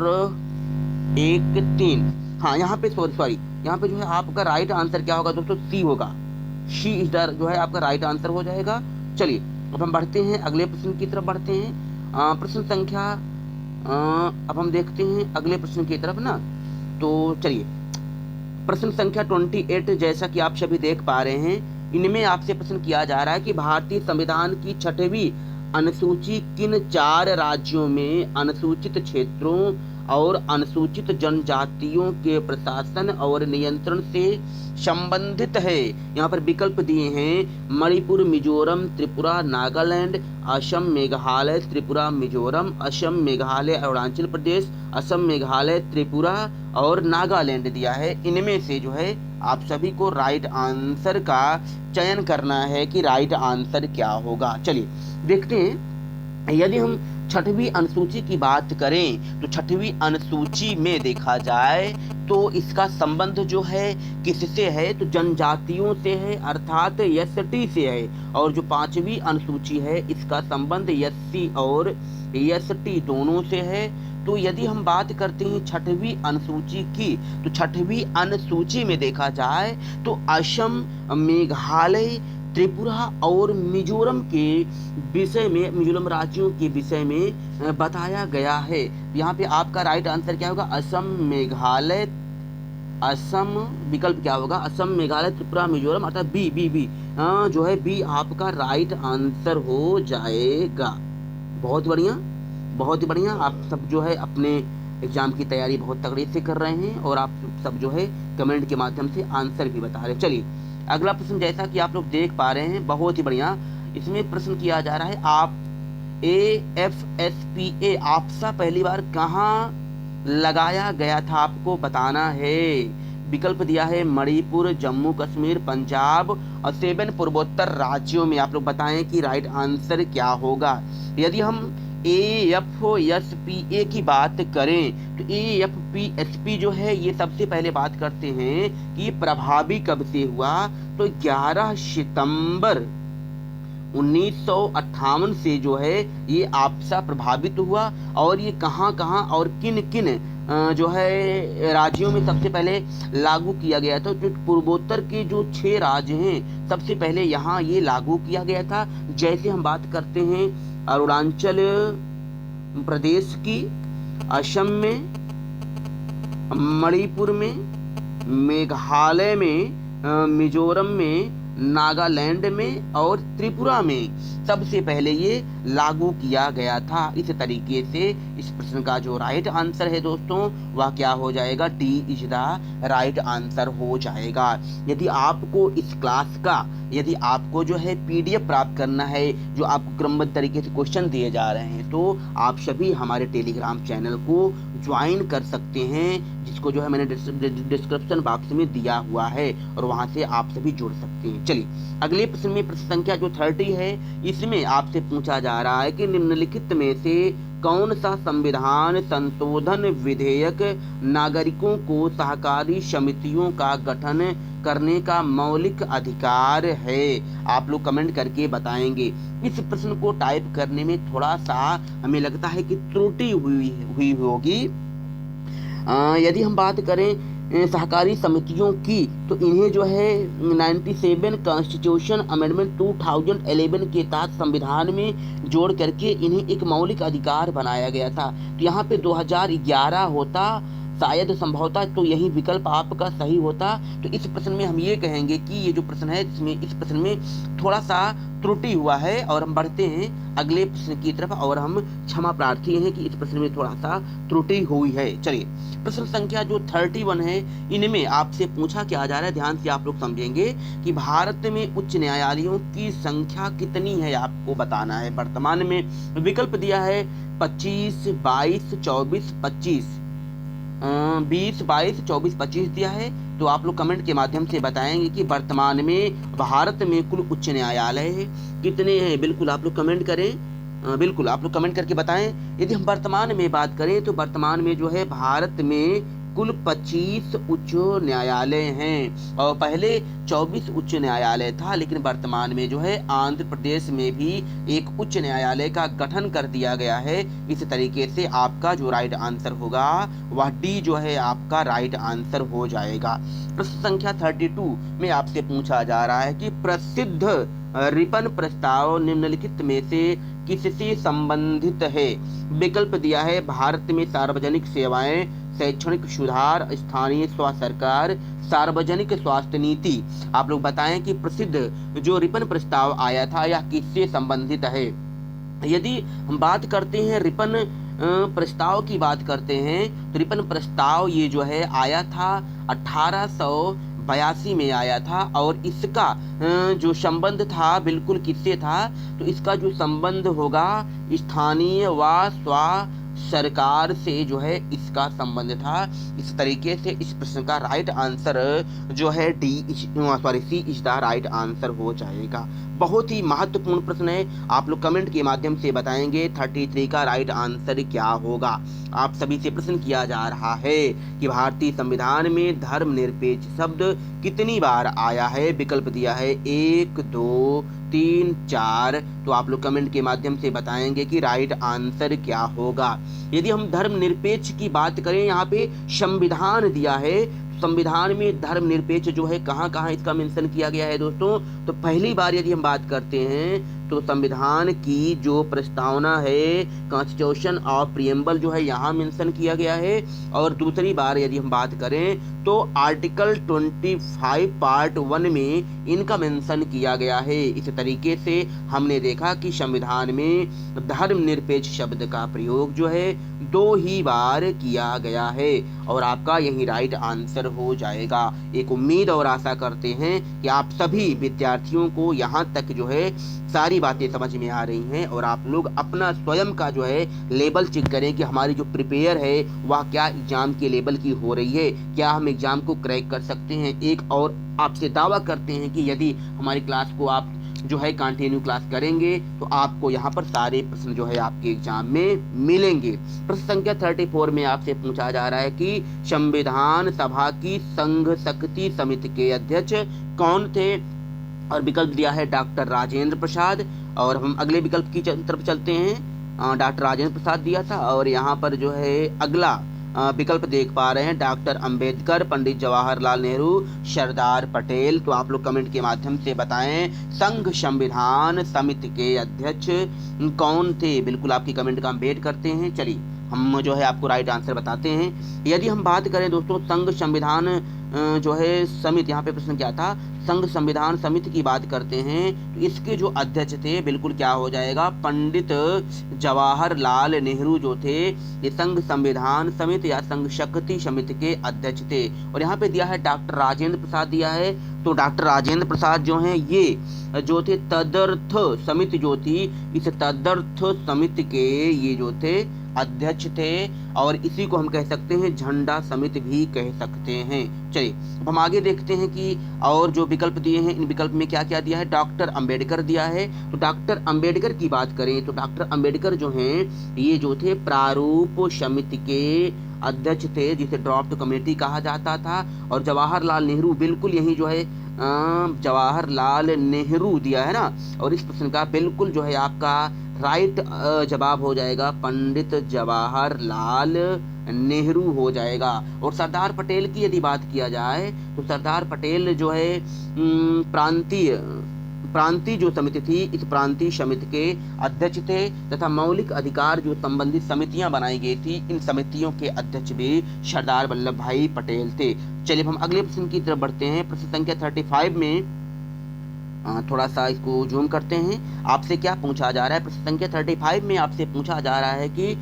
1 3। हाँ, यहाँ पे सॉरी यहाँ पे जो है आपका राइट आंसर क्या होगा दोस्तों, सी होगा। शी इज द जो है आपका राइट आंसर हो जाएगा। चलिए अब हम बढ़ते हैं, अगले प्रश्न की तरफ बढ़ते हैं। प्रश्न संख्या अब हम देखते हैं अगले प्रश्न की तरफ ना। तो चलिए प्रश्न संख्या 28, जैसा कि आप सभी देख पा रहे हैं, इनमें आपसे प्रश्न किया जा रहा है कि भारतीय संविधान की 6वीं अनुसूची किन 4 राज्यों में अनुसूचित क्षेत्रों और अनुसूचित जनजातियों के प्रशासन और नियंत्रण से संबंधित है। यहाँ पर विकल्प दिए हैं मणिपुर, मिजोरम, त्रिपुरा, नागालैंड, असम, मेघालय, त्रिपुरा, मिजोरम, असम, मेघालय, अरुणाचल प्रदेश, असम, मेघालय, त्रिपुरा और नागालैंड दिया है। इनमें से जो है आप सभी को राइट आंसर का चयन करना है कि राइट आंसर क्या होगा। चलिए देखते हैं। यदि हम 6वीं अनुसूची की बात करें तो 6वीं अनुसूची में देखा जाए तो इसका संबंध जो है किससे है, तो जनजातियों से है, अर्थात एसटी से है। और जो 5वीं अनुसूची है इसका संबंध एससी और एसटी दोनों से है। तो यदि हम बात करते हैं 6वीं अनुसूची की, तो 6वीं अनुसूची में देखा जाए तो असम, मेघालय, त्रिपुरा और मिजोरम के विषय में, मिजोरम राज्यों के विषय में बताया गया है। यहाँ पे आपका राइट आंसर क्या होगा, असम, मेघालय, असम विकल्प क्या होगा, असम, मेघालय, त्रिपुरा, मिजोरम, अर्थात बी जो है बी आपका राइट आंसर हो जाएगा। बहुत बढ़िया, बहुत ही बढ़िया। आप सब जो है अपने एग्जाम की तैयारी बहुत तगड़े से कर रहे हैं और आप सब जो है कमेंट के माध्यम से आंसर भी बता रहे हैं। चलिए अगला प्रश्न, जैसा कि आप लोग देख पा रहे हैं, बहुत ही बढ़िया। इसमें प्रश्न किया जा रहा है, आप AFSPA आपसा पहली बार कहाँ लगाया गया था, आपको बताना है। विकल्प दिया है मणिपुर, जम्मू कश्मीर, पंजाब और 7 पूर्वोत्तर राज्यों में। आप लोग बताएं कि राइट आंसर क्या होगा। यदि हम AFSPA की बात करें तो AFSP जो है ये सबसे पहले बात करते हैं कि प्रभावी कब से हुआ, तो 11 सितंबर 1958 से जो है ये आपसा प्रभावित हुआ। और ये कहाँ और किन किन जो है राज्यों में सबसे पहले लागू किया गया था। जो पूर्वोत्तर के जो 6 राज्य हैं सबसे पहले यहाँ ये लागू किया गया था। जैसे हम बात करते हैं अरुणाचल प्रदेश की, असम में, मणिपुर में, मेघालय में, मिजोरम में, नागालैंड में और त्रिपुरा में सबसे पहले ये लागू किया गया था। इस तरीके से इस प्रश्न का जो राइट आंसर है दोस्तों वह क्या हो जाएगा, D is the right answer हो जाएगा। यदि आपको इस क्लास का, यदि आपको जो है PDF प्राप्त करना है, जो आपको क्रमबद्ध तरीके से क्वेश्चन दिए जा रहे हैं, तो आप सभी हमारे टेलीग्राम चैनल को ज्वाइन कर सकते हैं, जिसको जो है मैंने डिस्क्रिप्शन बॉक्स में दिया हुआ है और वहां से आप सभी जुड़ सकते हैं। चलिए अगले प्रश्न में प्रश्न संख्या जो 30 है, इसमें आपसे पूछा जा रहा है कि निम्नलिखित में से कौन सा संविधान संशोधन विधेयक नागरिकों को सहकारी समितियों का गठन करने का मौलिक अधिकार है। आप लोग कमेंट करके बताएंगे। इस प्रश्न को टाइप करने में थोड़ा सा हमें लगता है कि त्रुटि हुई होगी। यदि हम बात करें सहकारी समितियों की, तो इन्हें जो है 97 कॉन्स्टिट्यूशन अमेंडमेंट 2011 के तहत संविधान में जोड़ करके इन्हें एक मौलिक अधिकार बनाया गया था। तो यहाँ पे 2011 होता शायद संभवतः तो यही विकल्प आपका सही होता। तो इस प्रश्न में हम ये कहेंगे कि ये जो प्रश्न है इसमें इस प्रश्न में थोड़ा सा त्रुटि हुआ है। और हम बढ़ते हैं अगले प्रश्न की तरफ और हम क्षमा प्रार्थी हैं कि इस प्रश्न में थोड़ा सा त्रुटि हुई है। चलिए प्रश्न संख्या जो 31 है इनमें आपसे पूछा क्या जा रहा है, ध्यान से आप लोग समझेंगे कि भारत में उच्च न्यायालयों की संख्या कितनी है आपको बताना है। वर्तमान में विकल्प दिया है 25, 22, 24, 25, 20, 22, 24, 25 दिया है। तो आप लोग कमेंट के माध्यम से बताएंगे कि वर्तमान में भारत में कुल उच्च न्यायालय कितने हैं। बिल्कुल आप लोग कमेंट करें, बिल्कुल आप लोग कमेंट करके बताएं। यदि हम वर्तमान में बात करें तो वर्तमान में जो है भारत में कुल 25 उच्च न्यायालय हैं और पहले 24 उच्च न्यायालय था, लेकिन वर्तमान में जो है आंध्र प्रदेश में भी एक उच्च न्यायालय का गठन कर दिया गया है। इस तरीके से आपका जो राइट आंसर होगा वह डी जो है आपका राइट आंसर हो जाएगा। प्रश्न संख्या 32 में आपसे पूछा जा रहा है कि प्रसिद्ध रिपन प्रस्ताव निम्नलिखित में से किससे संबंधित है। विकल्प दिया है भारत में सार्वजनिक सेवाएं, शैक्षणिक सुधार, स्थानीय स्वास्थ्य सरकार, सार्वजनिक स्वास्थ्य नीति। आप लोग बताएं कि प्रसिद्ध जो रिपन प्रस्ताव आया था यह किससे संबंधित है। यदि हम बात करते हैं रिपन प्रस्ताव की बात करते हैं तो रिपन प्रस्ताव ये जो है आया था 1882 में आया था और इसका जो संबंध था बिल्कुल किससे था, तो इसका जो संबंध होगा स्थानीय व स्व सरकार से जो है इसका संबंध था। इस तरीके से इस प्रश्न का राइट आंसर जो है सी इज द राइट आंसर हो जाएगा। बहुत ही महत्वपूर्ण प्रश्न है, आप लोग कमेंट के माध्यम से बताएंगे 33 का राइट आंसर क्या होगा। आप सभी से प्रश्न किया जा रहा है कि भारतीय संविधान में धर्मनिरपेक्ष शब्द कितनी बार आया है। विकल्प दिया है 1, 2, 3, 4। तो आप लोग कमेंट के माध्यम से बताएंगे कि राइट आंसर क्या होगा। यदि हम धर्मनिरपेक्ष की बात करें, यहाँ पे संविधान दिया है, संविधान में धर्मनिरपेक्ष जो है कहाँ कहाँ इसका मेंशन किया गया है दोस्तों। तो पहली बार यदि हम बात करते हैं तो संविधान की जो प्रस्तावना है कॉन्स्टिट्यूशन ऑफ प्रिएम्बल जो है यहाँ मेंशन किया गया है। और दूसरी बार यदि हम बात करें तो आर्टिकल 25 पार्ट 1 में इनका मेंशन किया गया है। इस तरीके से हमने देखा कि संविधान में धर्मनिरपेक्ष शब्द का प्रयोग जो है 2 ही बार किया गया है और आपका यही राइट आंसर हो जाएगा। एक उम्मीद और आशा करते हैं कि आप सभी विद्यार्थियों को यहाँ तक जो है सारी बातें समझ में आ रही हैं और आप लोग अपना स्वयं का जो है लेवल चेक करें कि हमारी जो प्रिपेयर है वह क्या एग्जाम के लेवल की हो रही है, क्या हम एग्जाम को क्रैक कर सकते हैं। एक और आपसे दावा करते हैं कि यदि हमारी क्लास को आप जो है कंटिन्यू क्लास करेंगे तो आपको यहाँ पर सारे प्रश्न जो है आपके एग्जाम में मिलेंगे। प्रश्न संख्या 34 में आपसे पूछा जा रहा है कि संविधान सभा की संघ शक्ति समिति के अध्यक्ष कौन थे और विकल्प दिया है डॉक्टर राजेंद्र प्रसाद। और हम अगले विकल्प की तरफ चलते हैं, डॉक्टर राजेंद्र प्रसाद दिया था और यहाँ पर जो है अगला विकल्प देख पा रहे हैं डॉक्टर अंबेडकर, पंडित जवाहरलाल नेहरू, सरदार पटेल। तो आप लोग कमेंट के माध्यम से बताएं संघ संविधान समिति के अध्यक्ष कौन थे। बिल्कुल आपकी कमेंट का हम वेट करते हैं। चलिए हम जो है आपको राइट आंसर बताते हैं। यदि हम बात करें दोस्तों संघ संविधान जो है समिति, यहाँ पे प्रश्न क्या था, संघ संविधान समिति की बात करते हैं तो इसके जो अध्यक्ष थे बिल्कुल क्या हो जाएगा पंडित जवाहरलाल नेहरू जो थे ये संघ संविधान समिति या संघ शक्ति समिति के अध्यक्ष थे। और यहाँ पे दिया है डॉक्टर राजेंद्र प्रसाद दिया है। तो डॉक्टर राजेंद्र प्रसाद जो हैं ये जो थे तदर्थ समिति जो थी इस तदर्थ समिति के ये जो थे अध्यक्ष थे और इसी को हम कह सकते हैं झंडा समिति भी कह सकते हैं। चलिए अब हम आगे देखते हैं कि और जो विकल्प दिए हैं इन विकल्प में क्या क्या दिया है। डॉक्टर अंबेडकर दिया है। तो डॉक्टर अंबेडकर की बात करें तो डॉक्टर अंबेडकर जो हैं ये जो थे प्रारूप समिति के अध्यक्ष थे जिसे ड्राफ्ट कमेटी कहा जाता था। और जवाहरलाल नेहरू बिल्कुल यही जो है जवाहरलाल नेहरू दिया है ना। और इस प्रश्न का बिल्कुल जो है आपका राइट जवाब हो जाएगा पंडित जवाहरलाल नेहरू हो जाएगा। और सरदार पटेल की यदि बात किया जाए तो सरदार पटेल जो है प्रांतीय जो समिति थी, इस प्रांतीय समिति के अध्यक्ष थे तथा मौलिक अधिकार जो संबंधित समितियां बनाई गई थी, इन समितियों के अध्यक्ष भी सरदार वल्लभ भाई पटेल थे। चलिए हम अगले प्रश्न की तरफ बढ़ते हैं। प्रश्न संख्या 35 में थोड़ा सा इसको जूम करते हैं। आपसे क्या पूछा जा रहा है? प्रश्न संख्या 35 में आपसे पूछा जा रहा है कि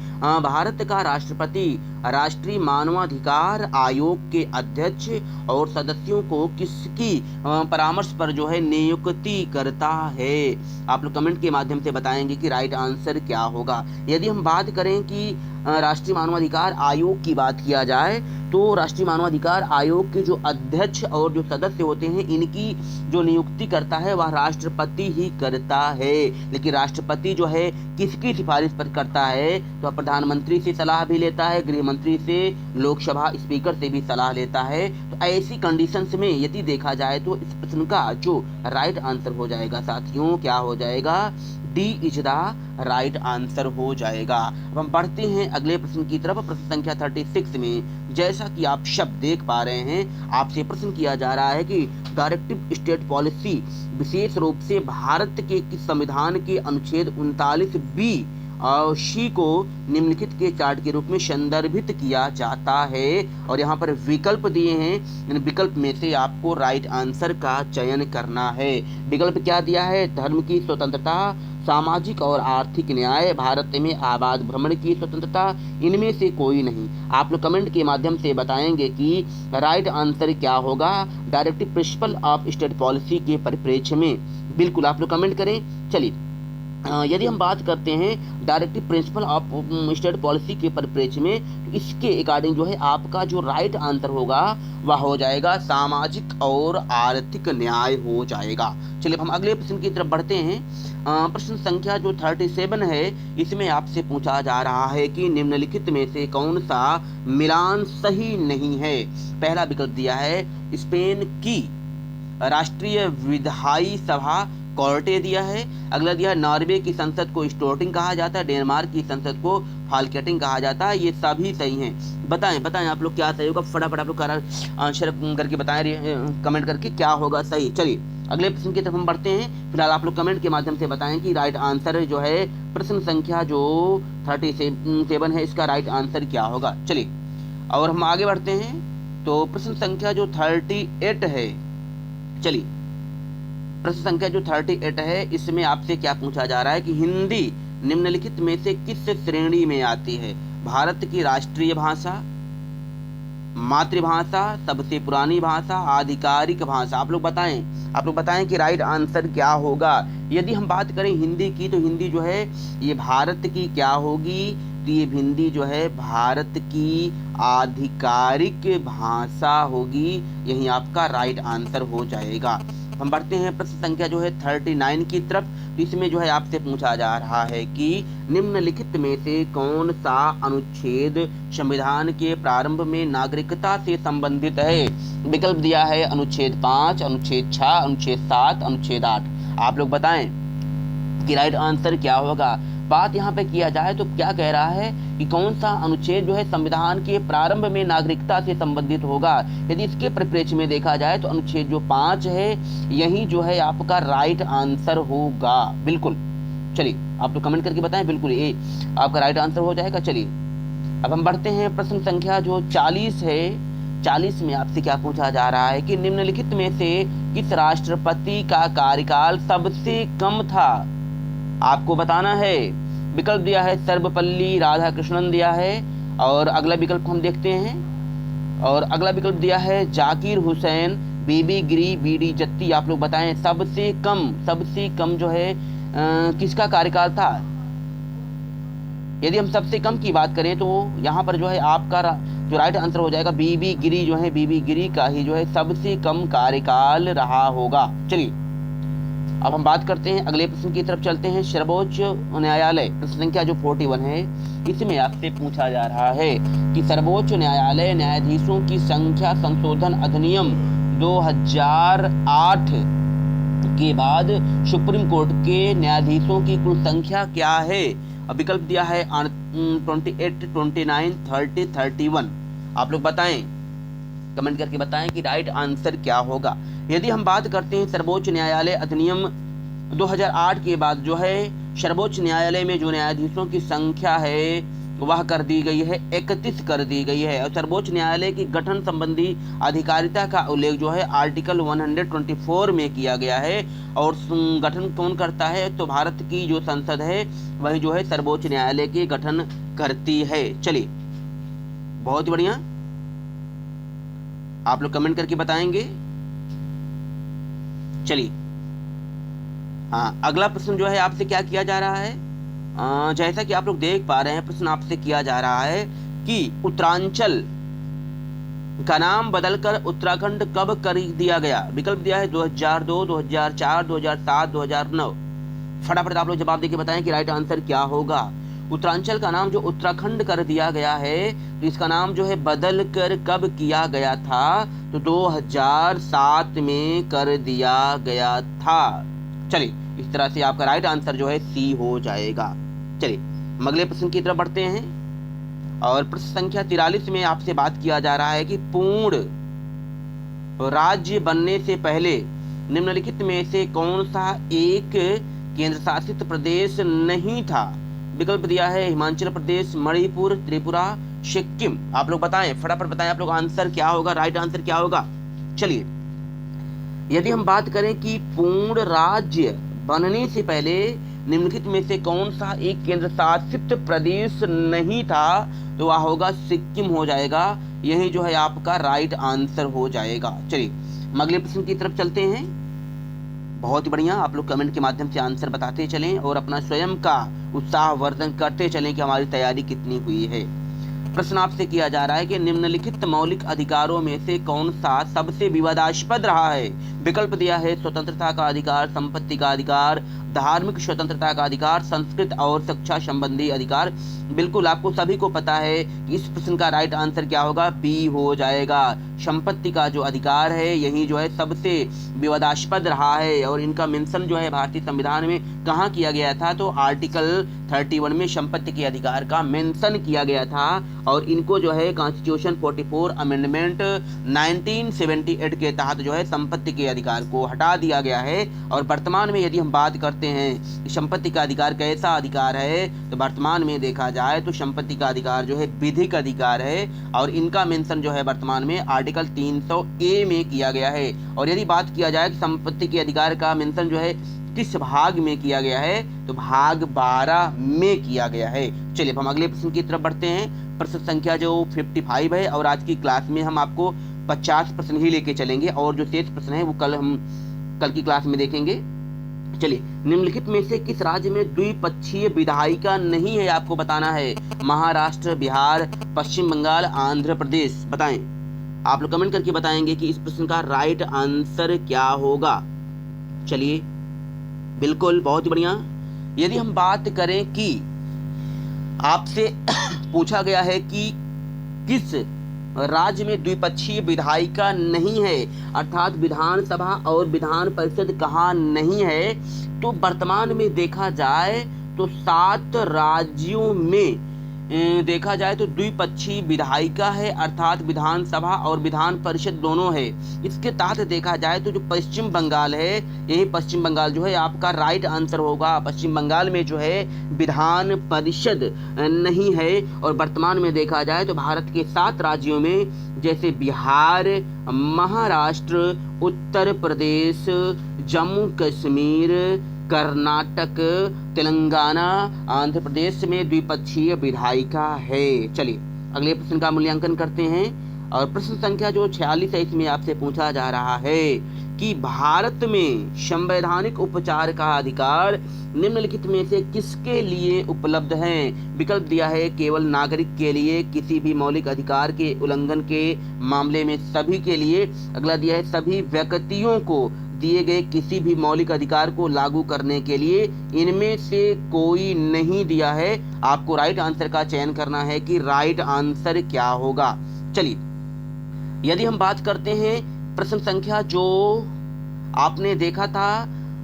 भारत का राष्ट्रपति राष्ट्रीय मानवाधिकार आयोग के अध्यक्ष और सदस्यों को किसकी परामर्श पर जो है नियुक्ति करता है? आप लोग कमेंट के माध्यम से बताएंगे कि राइट आंसर क्या होगा। यदि हम बात करें कि राष्ट्रीय मानवाधिकार आयोग की बात किया जाए तो राष्ट्रीय मानवाधिकार आयोग के जो अध्यक्ष और जो सदस्य होते हैं, इनकी जो नियुक्ति करता है वह राष्ट्रपति ही करता है। लेकिन राष्ट्रपति जो है किसकी सिफारिश पर करता है? तो प्रधानमंत्री से सलाह भी लेता है, गृह मंत्री से, लोकसभा स्पीकर से भी सलाह लेता है। तो ऐसी कंडीशंस में यदि देखा जाए तो इस प्रश्न का जो राइट आंसर हो जाएगा साथियों, क्या हो जाएगा? D is the right answer हो जाएगा। अब हम बढ़ते हैं अगले प्रश्न की तरफ। प्रश्न संख्या 36 में जैसा कि आप शब्द देख पा रहे हैं, आपसे प्रश्न किया जा रहा है कि डायरेक्टिव स्टेट पॉलिसी विशेष रूप से भारत के किस संविधान के अनुच्छेद 39B और सी को निम्नलिखित के चार्ट के रूप में संदर्भित किया जाता है। और यहाँ पर विकल्प दिए हैं, इन विकल्प में से आपको राइट आंसर का चयन करना है। विकल्प क्या दिया है? धर्म की स्वतंत्रता, सामाजिक और आर्थिक न्याय, भारत में आबाद भ्रमण की स्वतंत्रता, इनमें से कोई नहीं। आप लोग कमेंट के माध्यम से बताएंगे कि राइट आंसर क्या होगा directive principle of state policy के परिप्रेक्ष्य में। बिल्कुल आप लोग कमेंट करें। चलिए यदि हम बात करते हैं directive principle of state policy के परिप्रेक्ष्य में, तो इसके अकॉर्डिंग जो है आपका जो राइट आंसर होगा वह हो जाएगा सामाजिक और आर्थिक न्याय हो जाएगा। चलिए हम अगले प्रश्न की तरफ बढ़ते हैं। प्रश्न संख्या जो 37 है, इसमें आपसे पूछा जा रहा है कि निम्नलिखित में से कौन सा मिलान सही नहीं है? पहला विकल्प दिया है स्पेन की राष्ट्रीय विधायी सभा कोर्टे दिया है। अगला दिया है नॉर्वे की संसद को स्टोर्टिंग कहा जाता है, डेनमार्क की संसद को फाल्केटिंग कहा जाता है। ये सभी सही हैं। बताएं आप लोग क्या सही होगा, फटाफट आप लोग आंसर करके बताएं कमेंट करके क्या होगा सही। चलिए अगले प्रश्न की तरफ हम बढ़ते हैं। फिलहाल आप लोग कमेंट के माध्यम से बताएं कि राइट आंसर जो है प्रश्न संख्या जो 37 है, इसका राइट आंसर क्या होगा। चलिए और हम आगे बढ़ते हैं। तो प्रश्न संख्या जो 38 है, चलिए प्रश्न संख्या जो 38 है, इसमें आपसे क्या पूछा जा रहा है कि हिंदी निम्नलिखित में से किस श्रेणी में आती है? भारत की राष्ट्रीय भाषा, मातृभाषा, सबसे पुरानी भाषा, आधिकारिक भाषा। आप लोग बताएं कि राइट आंसर क्या होगा। यदि हम बात करें हिंदी की, तो हिंदी जो है ये भारत की क्या होगी? तो ये हिंदी जो है भारत की आधिकारिक भाषा होगी। यही आपका राइट आंसर हो जाएगा। हम बढ़ते हैं प्रश्न संख्या जो है 39 की तरफ। इसमें जो है आपसे पूछा जा रहा है कि निम्नलिखित में से कौन सा अनुच्छेद संविधान के प्रारंभ में नागरिकता से संबंधित है? विकल्प दिया है अनुच्छेद 5, अनुच्छेद 6, अनुच्छेद 7, अनुच्छेद 8। आप लोग बताएं कि राइट आंसर क्या होगा। बात यहाँ पे किया जाए तो क्या कह रहा है कि कौन सा अनुच्छेद जो है संविधान के प्रारंभ में नागरिकता से संबंधित होगा। यदि इसके परिप्रेक्ष्य में देखा जाए तो अनुच्छेद जो 5 है, यही जो है आपका राइट आंसर होगा। बिल्कुल, चलिए आप तो कमेंट करके बताएं। बिल्कुल ये आपका राइट आंसर हो जाएगा। चलिए अब हम बढ़ते हैं। प्रश्न संख्या जो 40 है, 40 में आपसे क्या पूछा जा रहा है कि निम्नलिखित में से किस राष्ट्रपति का कार्यकाल सबसे कम था? आपको बताना है। विकल्प दिया है सर्वपल्ली राधाकृष्णन दिया है, और अगला विकल्प हम देखते हैं। और अगला विकल्प दिया है जाकिर हुसैन, बीबी गिरी, बीडी जत्ती। आप लोग बताएं सबसे कम जो है किसका कार्यकाल था। यदि हम सबसे कम की बात करें तो यहाँ पर जो है आपका जो राइट आंसर हो जाएगा बीबी गिरी जो है, बीबी गिरी का ही जो है सबसे कम कार्यकाल रहा होगा। चलिए अब हम बात करते हैं, अगले प्रश्न की तरफ चलते हैं। सर्वोच्च न्यायालय प्रश्न संख्या जो 41 है, इसमें आपसे पूछा जा रहा है कि सर्वोच्च न्यायालय न्यायाधीशों की संख्या संशोधन अधिनियम 2008 के बाद सुप्रीम कोर्ट के न्यायाधीशों की कुल संख्या क्या है? अब विकल्प दिया है 28, 29, 30, 31। आप लोग बताएं, कमेंट करके बताएं कि राइट आंसर क्या होगा। यदि हम बात करते हैं सर्वोच्च न्यायालय अधिनियम 2008 के बाद जो है सर्वोच्च न्यायालय में जो न्यायाधीशों की संख्या है वह कर दी गई है 31 कर दी गई है। और सर्वोच्च न्यायालय की गठन संबंधी अधिकारिता का उल्लेख जो है आर्टिकल 124 में किया गया है। और गठन कौन करता है, तो भारत की जो संसद है वही जो है सर्वोच्च न्यायालय की गठन करती है। चलिए बहुत बढ़िया, आप लोग कमेंट करके बताएंगे। चलिए हाँ, अगला प्रश्न जो है आपसे क्या किया जा रहा है, जैसा कि आप लोग देख पा रहे हैं प्रश्न आपसे किया जा रहा है कि उत्तरांचल का नाम बदलकर उत्तराखंड कब कर दिया गया। विकल्प दिया है 2002, 2004, 2007, 2009। फटाफट आप लोग जवाब देके बताएं कि राइट आंसर क्या होगा। उत्तरांचल का नाम जो उत्तराखंड कर दिया गया है, तो इसका नाम जो है बदल कर कब किया गया था, तो 2007 में कर दिया गया था। चलिए इस तरह से आपका राइट आंसर जो है सी हो जाएगा। चलिए अगले प्रश्न की तरफ बढ़ते हैं। और प्रश्न संख्या 43 में आपसे बात किया जा रहा है कि पूर्ण राज्य बनने से पहले निम्नलिखित में से कौन सा एक केंद्र शासित प्रदेश नहीं था। विकल्प दिया है हिमाचल प्रदेश, मणिपुर, त्रिपुरा, सिक्किम। आप लोग बताएं, फटाफट बताएं आप लोग आंसर क्या होगा, राइट आंसर क्या होगा। चलिए यदि हम बात करें कि पूर्ण राज्य बनने से पहले निम्नलिखित में से कौन सा एक केंद्र शासित प्रदेश नहीं था, तो वह होगा सिक्किम हो जाएगा। यही जो है आपका राइट आंसर हो जाएगा। चलिए अगले प्रश्न की तरफ चलते हैं। बहुत ही बढ़िया, आप लोग कमेंट के माध्यम से आंसर बताते चलें और अपना स्वयं का उत्साहवर्धन करते चलें कि हमारी तैयारी कितनी हुई है। प्रश्न आपसे किया जा रहा है कि निम्नलिखित मौलिक अधिकारों में से कौन सा सबसे विवादास्पद रहा है। विकल्प दिया है स्वतंत्रता का अधिकार, संपत्ति का अधिकार, धार्मिक स्वतंत्रता का अधिकार, संस्कृत और शिक्षा संबंधी अधिकार। बिल्कुल आपको सभी को पता है कि इस प्रश्न का राइट आंसर क्या होगा, बी हो जाएगा। संपत्ति का जो अधिकार है यही जो है सबसे विवादास्पद रहा है। और इनका मेंशन जो है भारतीय संविधान में कहाँ किया गया था, तो आर्टिकल 31 में संपत्ति के अधिकार का मेंशन किया गया था। और इनको जो है कॉन्स्टिट्यूशन 44 अमेंडमेंट 1978 के तहत जो है संपत्ति के अधिकार को हटा दिया गया है। और वर्तमान में यदि हम बात करते हैं कि संपत्ति का अधिकार कैसा अधिकार है, तो वर्तमान में देखा जाए तो संपत्ति का अधिकार जो है विधिक अधिकार है। और इनका मेंशन जो है वर्तमान में आर्टिकल 300A में किया गया है। और यदि बात किया जाए कि संपत्ति के अधिकार का मेंशन जो है किस भाग में किया गया है, तो भाग 12 में किया गया है। चलिए हम अगले प्रश्न की तरफ बढ़ते हैं। प्रश्न संख्या जो 55 है और आज की क्लास में हम आपको 50 प्रश्न ही लेके चलेंगे और जो शेष प्रश्न है वो कल की क्लास में देखेंगे। चलिए निम्नलिखित में से किस राज्य में द्विपक्षीय विधायिका नहीं है, आपको बताना है। महाराष्ट्र, बिहार, पश्चिम बंगाल, आंध्र प्रदेश। बताएं, आप लोग कमेंट करके बताएंगे कि इस प्रश्न का राइट आंसर क्या होगा। चलिए बिल्कुल बहुत बढ़िया। यदि हम बात करें कि आपसे पूछा गया है कि किस राज्य में द्विपक्षीय विधायिका नहीं है, अर्थात विधानसभा और विधान परिषद कहाँ नहीं है, तो वर्तमान में देखा जाए तो 7 राज्यों में देखा जाए तो द्विपक्षीय विधायिका है, अर्थात विधानसभा और विधान परिषद दोनों है। इसके तहत देखा जाए तो जो पश्चिम बंगाल है, यही पश्चिम बंगाल जो है आपका राइट आंसर होगा। पश्चिम बंगाल में जो है विधान परिषद नहीं है। और वर्तमान में देखा जाए तो भारत के 7 राज्यों में जैसे बिहार, महाराष्ट्र, उत्तर प्रदेश, जम्मू कश्मीर, कर्नाटक, तेलंगाना, आंध्र प्रदेश में द्विपक्षीय विधायिका है। चलिए अगले प्रश्न का मूल्यांकन करते हैं। और प्रश्न संख्या जो 46 है इसमें आपसे पूछा जा रहा है कि भारत में संवैधानिक उपचार का अधिकार निम्नलिखित में से किसके लिए उपलब्ध है। विकल्प दिया है केवल नागरिक के लिए, किसी भी मौलिक अधिकार के उल्लंघन के मामले में सभी के लिए। अगला दिया है सभी व्यक्तियों को दिए गए किसी भी मौलिक अधिकार को लागू करने के लिए। इनमें से कोई नहीं दिया है। आपको राइट आंसर का चयन करना है कि राइट आंसर क्या होगा। चलिए यदि हम बात करते हैं प्रश्न संख्या जो आपने देखा था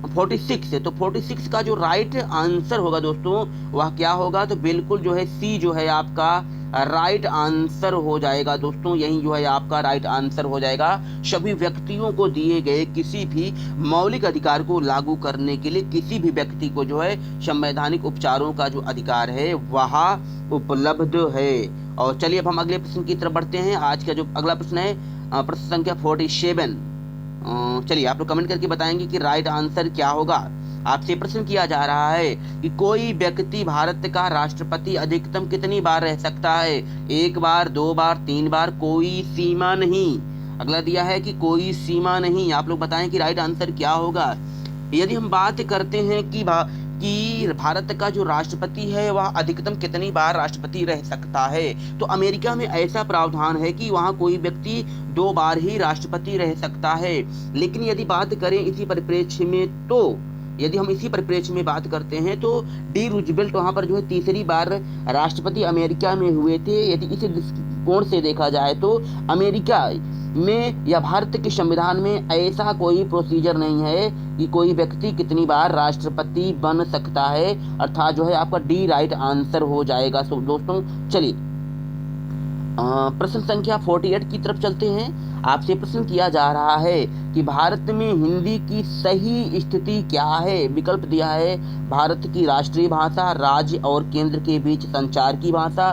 46 है, तो 46 का जो राइट आंसर होगा दोस्तों वह क्या होगा, तो बिल्कुल जो है सी जो है आपका राइट आंसर हो जाएगा दोस्तों, यही जो है आपका राइट आंसर हो जाएगा। सभी व्यक्तियों को दिए गए किसी भी मौलिक अधिकार को लागू करने के लिए किसी भी व्यक्ति को जो है संवैधानिक उपचारों का जो अधिकार है वह उपलब्ध है। और चलिए अब हम अगले प्रश्न की तरफ बढ़ते हैं। आज का जो अगला प्रश्न है प्रश्न संख्या 47। चलिए आप लोग कमेंट करके बताएंगे कि राइट आंसर क्या होगा। आपसे प्रश्न किया जा रहा है कि कोई व्यक्ति भारत का राष्ट्रपति अधिकतम कितनी बार रह सकता है? 1 बार, 2 बार, 3 बार, कोई सीमा नहीं। अगला दिया है कि कोई सीमा नहीं। आप लोग बताएं कि राइट आंसर क्या होगा। यदि हम बात करते हैं कि भारत का जो राष्ट्रपति है वह अधिकतम कितनी बार राष्ट्रपति रह सकता है, तो अमेरिका में ऐसा प्रावधान है कि वहां कोई व्यक्ति 2 बार ही राष्ट्रपति रह सकता है। लेकिन यदि बात करें इसी परिप्रेक्ष्य में, तो यदि हम इसी परिप्रेक्ष्य में बात करते हैं तो डी रूजवेल्ट वहां पर जो है 3री बार राष्ट्रपति अमेरिका में हुए थे। यदि इस दृष्टिकोण से देखा जाए तो अमेरिका में या भारत के संविधान में ऐसा कोई प्रोसीजर नहीं है कि कोई व्यक्ति कितनी बार राष्ट्रपति बन सकता है, अर्थात जो है आपका डी राइट आंसर हो जाएगा। सो दोस्तों चलिए प्रश्न संख्या 48 की तरफ चलते हैं। आपसे प्रश्न किया जा रहा है कि भारत में हिंदी की सही स्थिति क्या है? विकल्प दिया है भारत की राष्ट्रीय भाषा, राज्य और केंद्र के बीच संचार की भाषा,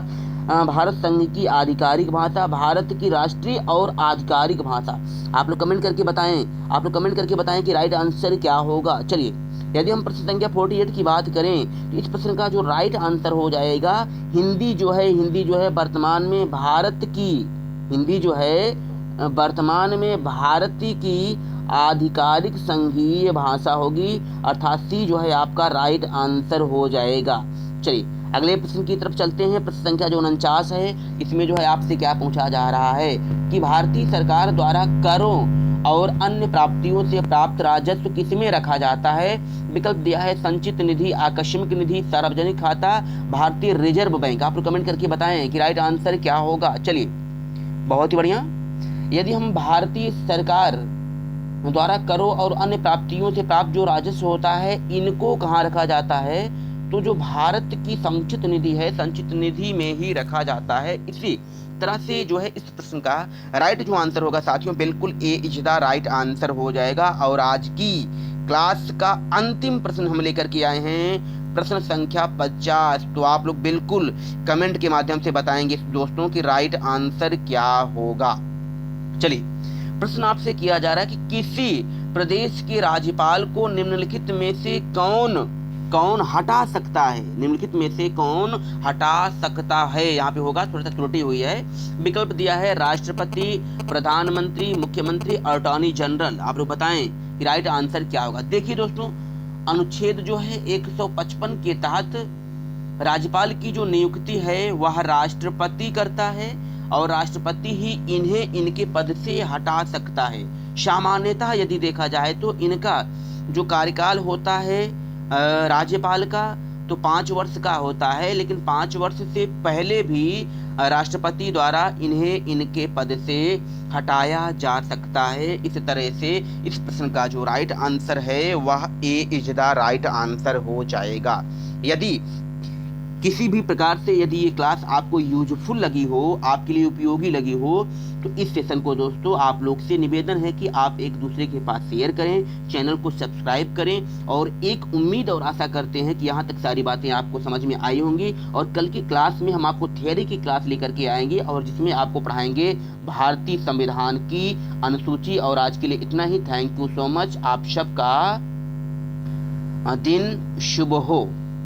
भारत संघ की आधिकारिक भाषा, भारत की राष्ट्रीय और आधिकारिक भाषा। आप लोग कमेंट करके बताएं कि राइट आंसर क्या होगा। चलिए यदि हम प्रश्न संख्या 48 की बात करें तो इस प्रश्न का जो राइट आंसर हो जाएगा हिंदी जो है वर्तमान में भारत की आधिकारिक संघीय भाषा होगी, अर्थात सी जो है आपका राइट आंसर हो जाएगा। चलिए अगले प्रश्न की तरफ चलते हैं। प्रश्न संख्या जो 49 है, इसमें जो है आपसे क्या पूछा जा रहा है कि भारतीय सरकार द्वारा करों और अन्य प्राप्तियों से प्राप्त राजस्व किसमें रखा जाता है? विकल्प दिया है संचित निधि, आकस्मिक निधि, सार्वजनिक खाता, भारतीय रिजर्व बैंक। आप लोग कमेंट करके बताएं कि राइट आंसर क्या होगा। चलिए बहुत ही बढ़िया। यदि हम भारतीय सरकार द्वारा करों और अन्य प्राप्तियों से प्राप्त जो राजस्व होता है इनको कहाँ रखा जाता है, तो जो भारत की संचित निधि है, संचित निधि में ही रखा जाता है। इसी तरह से जो है इस प्रश्न का राइट जो आंसर होगा साथियों बिल्कुल ए इज द राइट आंसर हो जाएगा। और आज की क्लास का अंतिम प्रश्न हम लेकर के आए हैं प्रश्न संख्या 50। तो आप लोग बिल्कुल कमेंट के माध्यम से बताएंगे दोस्तों कि राइट आंसर क्या होगा। चलिए प्रश्न आपसे किया जा रहा है कि किसी प्रदेश के राज्यपाल को निम्नलिखित में से कौन हटा सकता है? निम्नलिखित में से कौन हटा सकता है? यहाँ पे होगा थोड़ा सा त्रुटि हुई है। विकल्प दिया है राष्ट्रपति, प्रधानमंत्री, मुख्यमंत्री, अटॉर्नी जनरल। आप लोग बताएं कि राइट आंसर क्या होगा। देखिए दोस्तों अनुच्छेद जो है 155 के तहत राज्यपाल की जो नियुक्ति है वह राष्ट्रपति करता है और राष्ट्रपति ही इन्हें इनके पद से हटा सकता है। सामान्यतः यदि देखा जाए तो इनका जो कार्यकाल होता है राज्यपाल का तो 5 वर्ष का होता है, लेकिन 5 वर्ष से पहले भी राष्ट्रपति द्वारा इन्हें इनके पद से हटाया जा सकता है। इस तरह से इस प्रश्न का जो राइट आंसर है वह ए इज द राइट आंसर हो जाएगा। यदि किसी भी प्रकार से यदि ये क्लास आपको यूजफुल लगी हो, आपके लिए उपयोगी लगी हो, तो इस सेशन को दोस्तों आप लोग से निवेदन है कि आप एक दूसरे के पास शेयर करें, चैनल को सब्सक्राइब करें। और एक उम्मीद और आशा करते हैं कि यहाँ तक सारी बातें आपको समझ में आई होंगी। और कल की क्लास में हम आपको थियरी की क्लास लेकर के आएंगे और जिसमें आपको पढ़ाएंगे भारतीय संविधान की अनुसूची। और आज के लिए इतना ही। Thank you so much. आप सबका दिन शुभ हो।